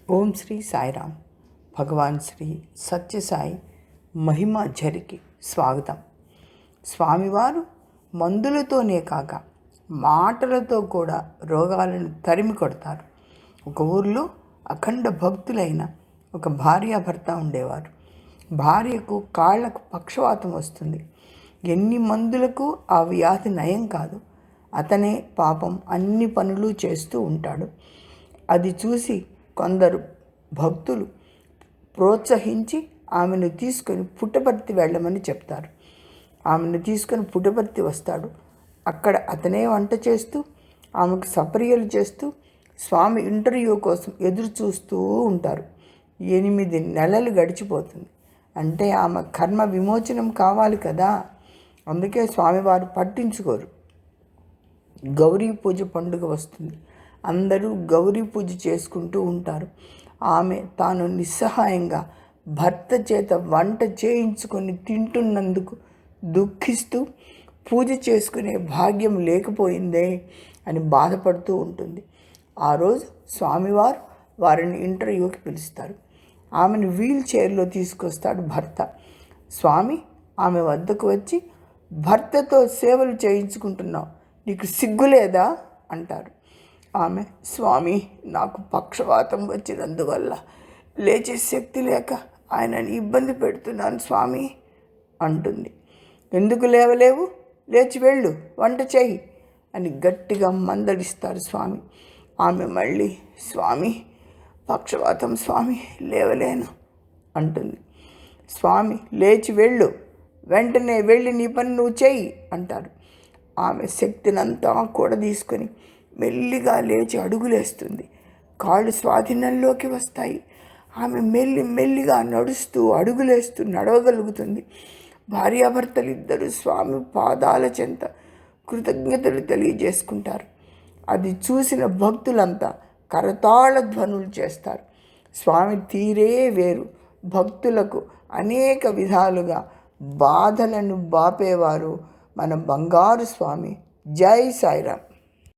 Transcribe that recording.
ఓం శ్రీ సాయిరామ్. భగవాన్ శ్రీ సత్యసాయి మహిమ ఝరికి స్వాగతం. స్వామివారు మందులతోనే కాక మాటలతో కూడా రోగాలను తరిమి కొడతారు. ఒక ఊరిలో అఖండ భక్తులైన ఒక భార్యాభర్త ఉండేవారు. భార్యకు కాళ్లకు పక్షవాతం వస్తుంది. ఎన్ని మందులకు ఆ వ్యాధి నయం కాదు. అతనే పాపం అన్ని పనులు చేస్తూ ఉంటాడు. అది చూసి కొందరు భక్తులు ప్రోత్సహించి ఆమెను తీసుకొని పుట్టపర్తి వెళ్ళమని చెప్తారు. ఆమెను తీసుకొని పుట్టపర్తి వస్తాడు. అక్కడ అతనే వంట చేస్తూ ఆమెకు సపర్యలు చేస్తూ స్వామి ఇంటర్వ్యూ కోసం ఎదురు చూస్తూ ఉంటారు. 8 నెలలు గడిచిపోతుంది. అంటే ఆమె కర్మ విమోచనం కావాలి కదా. అందుకే స్వామివారు పట్టించుకోరు. గౌరీ పూజ పండుగ వస్తుంది. అందరూ గౌరీ పూజ చేసుకుంటూ ఉంటారు. ఆమె తాను నిస్సహాయంగా భర్త చేత వంట చేయించుకొని తింటున్నందుకు దుఃఖిస్తూ పూజ చేసుకునే భాగ్యం లేకపోయిందే అని బాధపడుతూ ఉంటుంది. ఆ రోజు స్వామివారు వారిని ఇంటర్వ్యూకి పిలుస్తారు. ఆమెను వీల్ చైర్లో తీసుకొస్తాడు భర్త. స్వామి ఆమె వద్దకు వచ్చి, భర్తతో సేవలు చేయించుకుంటున్నావు, నీకు సిగ్గులేదా అంటారు. ఆమె, స్వామి నాకు పక్షవాతం వచ్చినందువల్ల లేచే శక్తి లేక ఆయనని ఇబ్బంది పెడుతున్నాను స్వామి అంటుంది. ఎందుకు లేవలేవు, లేచి వెళ్ళు, వంట చేయి అని గట్టిగా మందలిస్తారు స్వామి. ఆమె మళ్ళీ, స్వామి పక్షవాతం స్వామి, లేవలేను అంటుంది. స్వామి, లేచి వెళ్ళు, వెంటనే వెళ్ళి నీ పని నువ్వు చేయి అంటారు. ఆమె శక్తినంతా కూడా తీసుకొని మెల్లిగా లేచి అడుగులేస్తుంది. కాళ్ళు స్వాధీనంలోకి వస్తాయి. ఆమె మెల్లిగా నడుస్తూ అడుగులేస్తూ నడవగలుగుతుంది. భార్యాభర్తలు ఇద్దరు స్వామి పాదాల చెంత కృతజ్ఞతలు తెలియజేసుకుంటారు. అది చూసిన భక్తులంతా కరతాళ ధ్వనులు చేస్తారు. స్వామి తీరే వేరు. భక్తులకు అనేక విధాలుగా బాధలను బాపేవారు మన బంగారు స్వామి. జై సాయిరామ్.